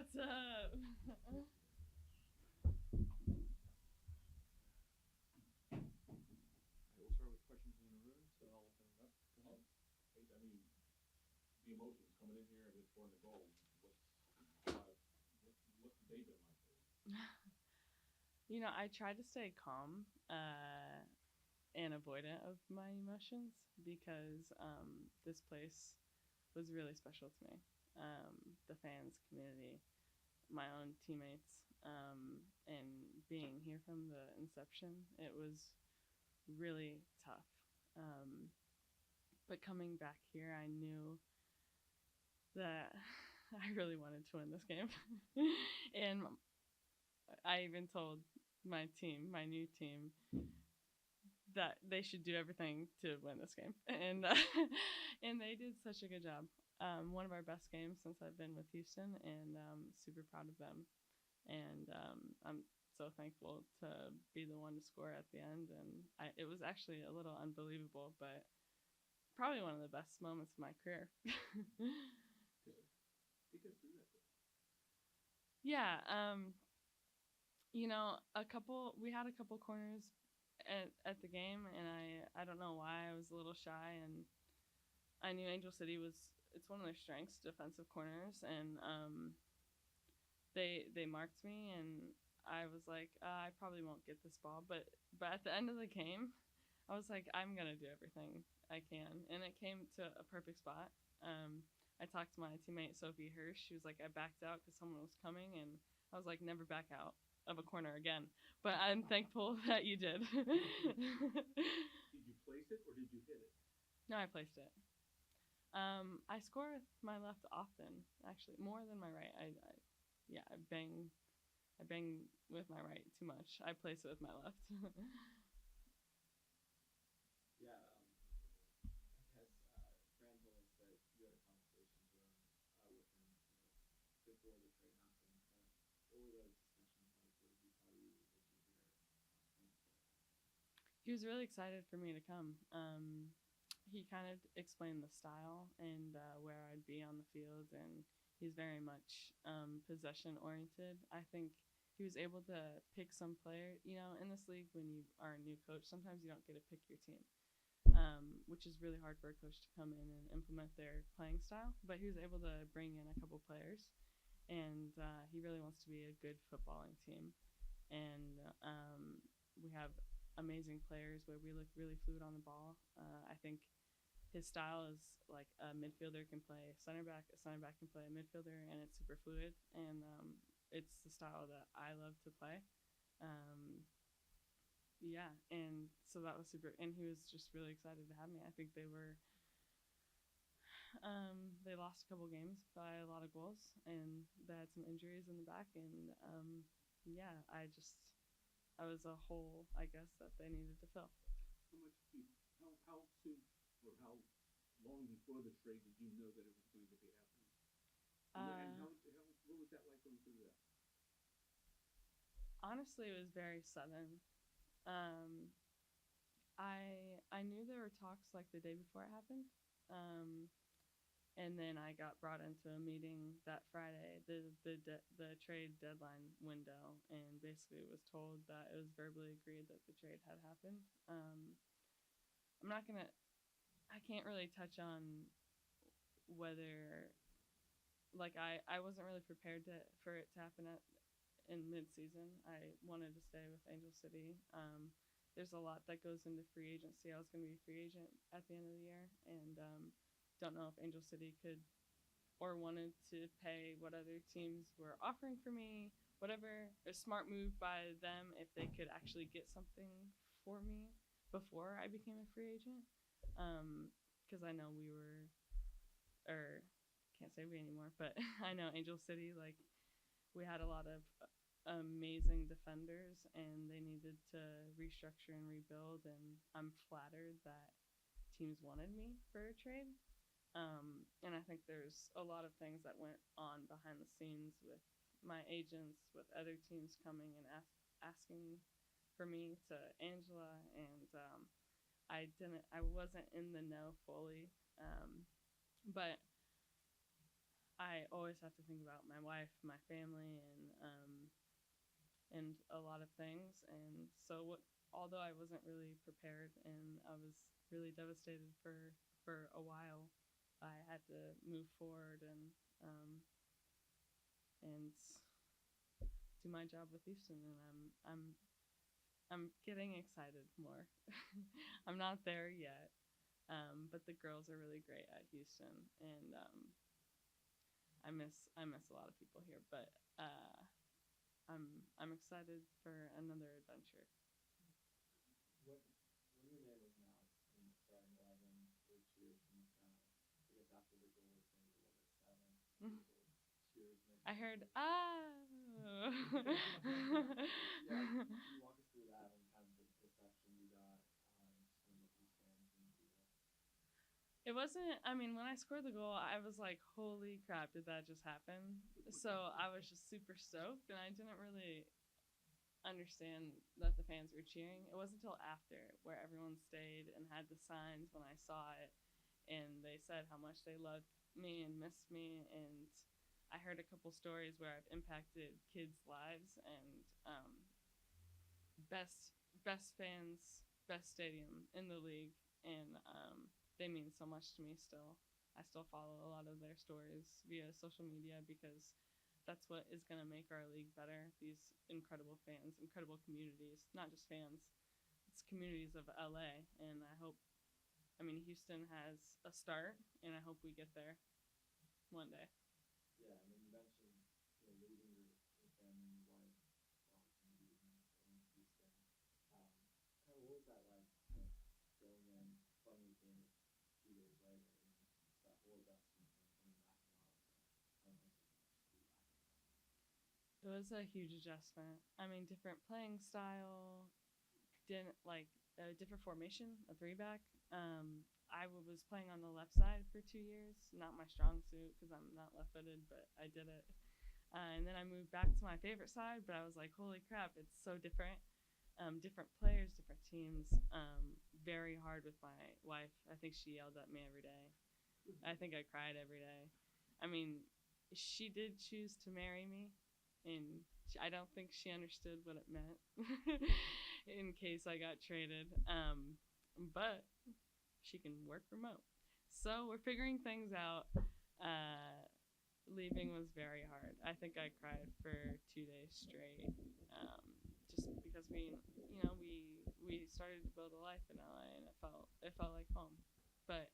What's up? We'll start with questions in the room, so I'll open it up. Go ahead. Paige, I mean, the emotions coming in here and scoring the goals. What's the day been like for you? I tried to stay calm and avoidant of my emotions because this place was really special to me. The fans, community, my own teammates, and being here from the inception, it was really tough. But coming back here, I knew that I really wanted to win this game. And I even told my team, my new team, that they should do everything to win this game, and and they did such a good job. One of our best games since I've been with Houston, and super proud of them. And I'm so thankful to be the one to score at the end. And it was actually a little unbelievable, but probably one of the best moments of my career. Good. Take us through that. Yeah, we had a couple corners at the game, and I don't know why I was a little shy, and I knew Angel City it's one of their strengths, defensive corners, and they marked me, and I was like, I probably won't get this ball, but at the end of the game, I was like, I'm gonna do everything I can, and it came to a perfect spot. I talked to my teammate Sophie Hirsch. She was like, I backed out because someone was coming, and I was like, never back out of a corner again. But I'm thankful that you did. Did you place it or did you hit it? No, I placed it. I score with my left often, actually, more than my right. I bang with my right too much. I place it with my left. Yeah, I guess Fran told us that you had a conversation with him before the trade happened. What were those discussions like? What did he tell you? What did you hear? He was really excited for me to come. He kind of explained the style and where I'd be on the field, and he's very much possession oriented. I think he was able to pick some player. In this league, when you are a new coach, sometimes you don't get to pick your team, which is really hard for a coach to come in and implement their playing style. But he was able to bring in a couple players, and he really wants to be a good footballing team. And we have amazing players where we look really fluid on the ball. I think his style is like a midfielder can play center back, a center back can play a midfielder, and it's super fluid. And it's the style that I love to play. Yeah, and so that was super. And he was just really excited to have me. I think they lost a couple games by a lot of goals, and they had some injuries in the back. And yeah, I was a hole, I guess, that they needed to fill. How soon or how long before the trade did you know that it was going to be happening? And what was that like going through that? Honestly, it was very sudden. I knew there were talks like the day before it happened, and then I got brought into a meeting that Friday, the trade deadline window, and basically was told that it was verbally agreed that the trade had happened. I can't really touch on whether, like, I wasn't really prepared for it to happen in mid-season. I wanted to stay with Angel City. There's a lot that goes into free agency. I was going to be a free agent at the end of the year, and don't know if Angel City could or wanted to pay what other teams were offering for me. Whatever, a smart move by them if they could actually get something for me before I became a free agent. Because I know can't say we anymore, but I know Angel City, like, we had a lot of amazing defenders, and they needed to restructure and rebuild, and I'm flattered that teams wanted me for a trade. And I think there's a lot of things that went on behind the scenes with my agents, with other teams coming and asking for me to Angela, and I wasn't in the know fully, but I always have to think about my wife, my family, and a lot of things. And so although I wasn't really prepared and I was really devastated for a while, I had to move forward and do my job with Houston, and I'm getting excited more. I'm not there yet, but the girls are really great at Houston, and I miss a lot of people here, but I'm excited for another adventure. When your name was announced in the starting 11, the cheers from the crowd, I guess after the goal was maybe what, like 7, cheers. I heard, ah. Yeah, can you walk us through that and kind of the reception you got, just kind of what these fans mean to you? It wasn't, I mean, when I scored the goal, I was like, holy crap, did that just happen? So I was just super stoked, and I didn't really understand that the fans were cheering. It wasn't until after, where everyone stayed and had the signs when I saw it, and they said how much they loved me and missed me, and I heard a couple stories where I've impacted kids' lives, and best fans, best stadium in the league, and they mean so much to me still. I still follow a lot of their stories via social media because that's what is going to make our league better. These incredible fans, incredible communities, not just fans, it's communities of LA. And Houston has a start, and I hope we get there one day. Yeah, I mean, you mentioned, leaving your family, your wife, opportunities in Houston. Kind of what was that like, going in, playing the game a few days later, that whole adjustment and coming back now? It was a huge adjustment. I mean, different playing style, didn't like a different formation, a 3-back. I was playing on the left side for 2 years, not my strong suit because I'm not left-footed, but I did it. And then I moved back to my favorite side, but I was like, holy crap, it's so different. Different players, different teams. Very hard with my wife. I think she yelled at me every day. I think I cried every day. I mean, she did choose to marry me, and I don't think she understood what it meant in case I got traded. But she can work remote. So we're figuring things out. Leaving was very hard. I think I cried for 2 days straight, just because we started to build a life in LA, and it felt like home. But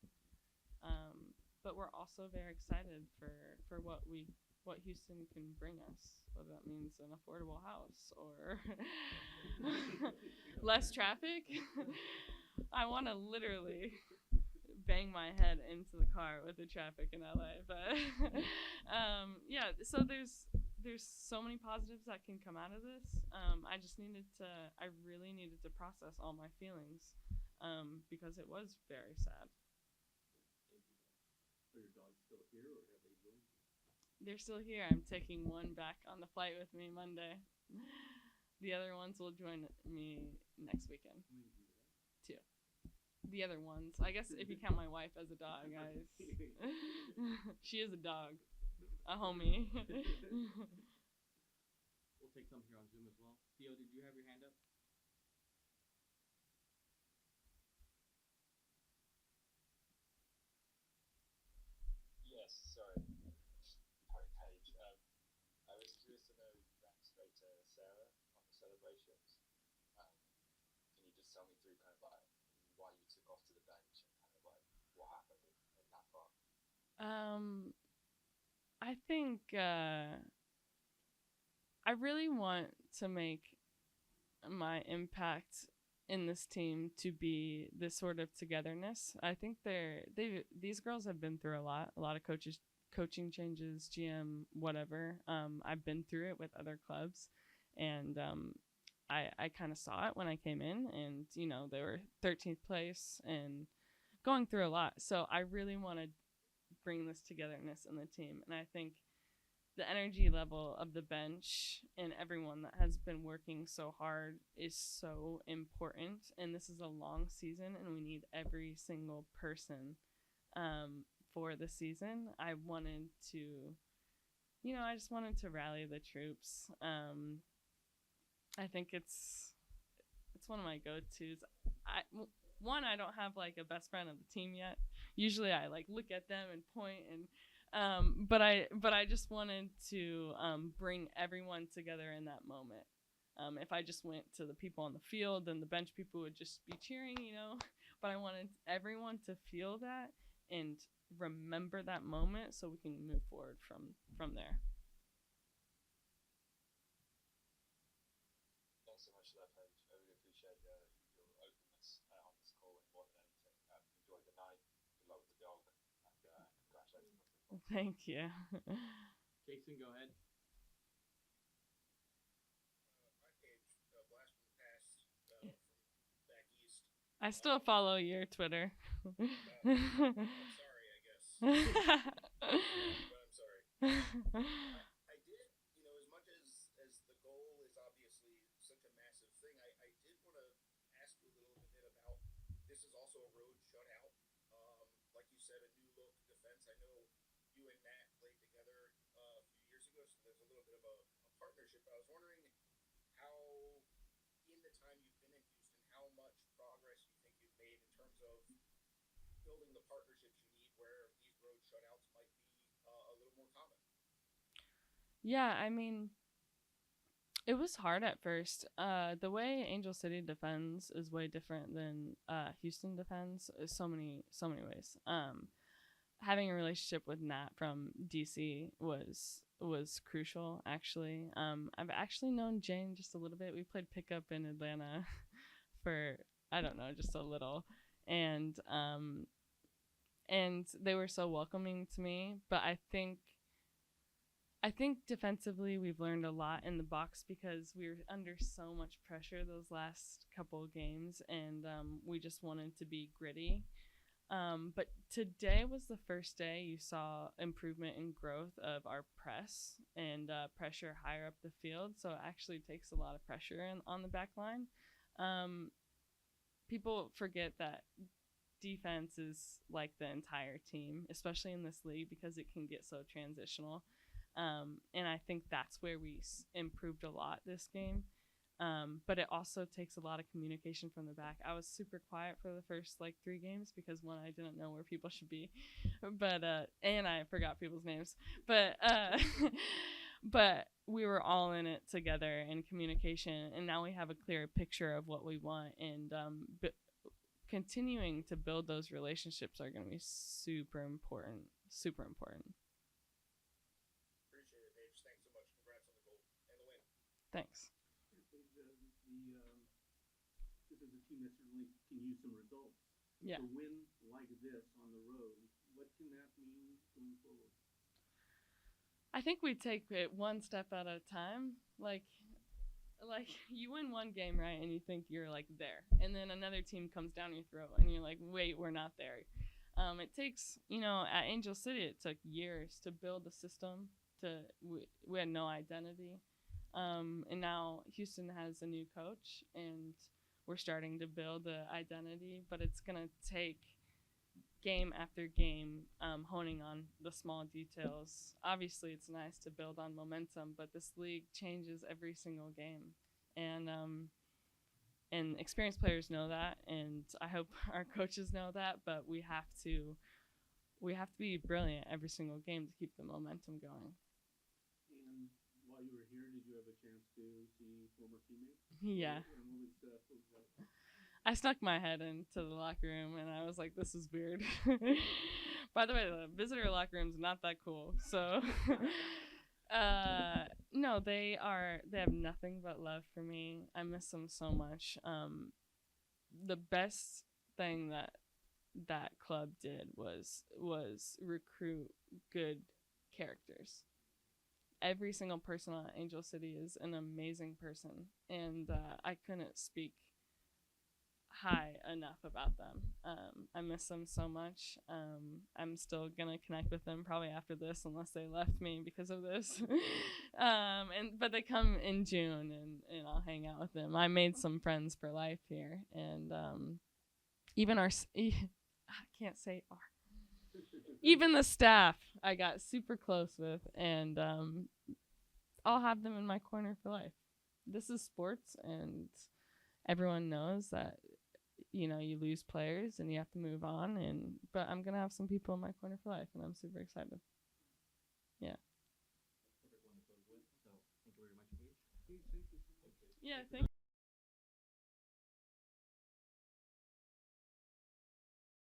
we're also very excited for what Houston can bring us, whether that means an affordable house or less traffic. I want to literally bang my head into the car with the traffic in LA, but yeah. So there's so many positives that can come out of this. I really needed to process all my feelings, because it was very sad. Are your dogs still here, or have they joined you? They're still here. I'm taking one back on the flight with me Monday. The other ones will join me next weekend. How many do you have? 2. The other ones, I guess if you count my wife as a dog, guys. She is a dog, a homie. We'll take some here on Zoom as well. Theo, did you have your hand up? Yes, sorry. Sorry, Paige. I was curious to know, you ran straight to Sarah on the celebrations. Can you just tell me through kind of like why you took off to the bench and kind of like what happened in that part? I think I really want to make my impact in this team to be this sort of togetherness. I think these girls have been through a lot of coaching changes, GM, whatever. I've been through it with other clubs, and I kind of saw it when I came in, and they were 13th place and going through a lot. So I really want to bring this togetherness in the team, and I think the energy level of the bench and everyone that has been working so hard is so important. And this is a long season, and we need every single person for the season. I wanted to I just wanted to rally the troops. I think it's one of my go-tos. I don't have like a best friend of the team yet. Usually I like look at them and point and but I just wanted to bring everyone together in that moment. If I just went to the people on the field, then the bench people would just be cheering, But I wanted everyone to feel that and remember that moment so we can move forward from there. Thanks so much for that, Paige. I really appreciate your openness on this call and more than anything. Enjoy the night, good luck with the dog, and congratulations on the football. Thank you. Jason, go ahead. Hi, Paige. Blast from the past from back east. I still follow your Twitter. I'm sorry, I guess. But I'm sorry. I did, as much as the goal is obviously such a massive thing, I did want to ask you a little bit about, this is also a road shutout. Like you said, a new look defense. I know you and Matt played together a few years ago, so there's a little bit of a partnership. I was wondering how, in the time you've been in Houston, how much progress you think you've made in terms of building the partnerships you need where these road shutouts might be a little more common. Yeah, I mean, it was hard at first. The way Angel City defends is way different than Houston defends in so many ways. Having a relationship with Nat from DC was crucial, actually. I've actually known Jane just a little bit. We played pickup in Atlanta for, I don't know, just a little. And they were so welcoming to me. But I think defensively we've learned a lot in the box because we were under so much pressure those last couple of games, and we just wanted to be gritty. But today was the first day you saw improvement and growth of our press and pressure higher up the field. So it actually takes a lot of pressure on the back line. People forget that defense is like the entire team, especially in this league, because it can get so transitional. And I think that's where we improved a lot this game. But it also takes a lot of communication from the back. I was super quiet for the first 3 games because one, I didn't know where people should be, but and I forgot people's names. But but we were all in it together in communication, and now we have a clear picture of what we want. And continuing to build those relationships are going to be super important. Super important. Appreciate it, Paige. Thanks so much. Congrats on the goal and the win. Thanks. This is a team that certainly can use some results. Yeah. To win like this on the road, what can that mean going forward? I think we take it one step at a time. Like you win one game, right, and you think you're there, and then another team comes down your throat, and you're like, wait, we're not there. It takes, at Angel City, it took years to build a system. We had no identity, and now Houston has a new coach, and we're starting to build the identity, but it's gonna take game after game, honing on the small details. Obviously, it's nice to build on momentum, but this league changes every single game, and experienced players know that, and I hope our coaches know that. But we have to be brilliant every single game to keep the momentum going. And while you were here, did you have a chance to see former teammates? Yeah. And what was that like? I snuck my head into the locker room, and I was like, this is weird. By the way, the visitor locker room's not that cool. So, no, they have nothing but love for me. I miss them so much. The best thing that club did was recruit good characters. Every single person on Angel City is an amazing person, and I couldn't speak high enough about them. I miss them so much. I'm still gonna connect with them probably after this, unless they left me because of this. But they come in June, and I'll hang out with them. I made some friends for life here, and even I can't say our. Even the staff I got super close with, and I'll have them in my corner for life. This is sports, and everyone knows that, you know, you lose players and you have to move on, but I'm gonna have some people in my corner for life, and I'm super excited. Yeah. Perfect one to close with. So thank you very much, Paige. Yeah, thank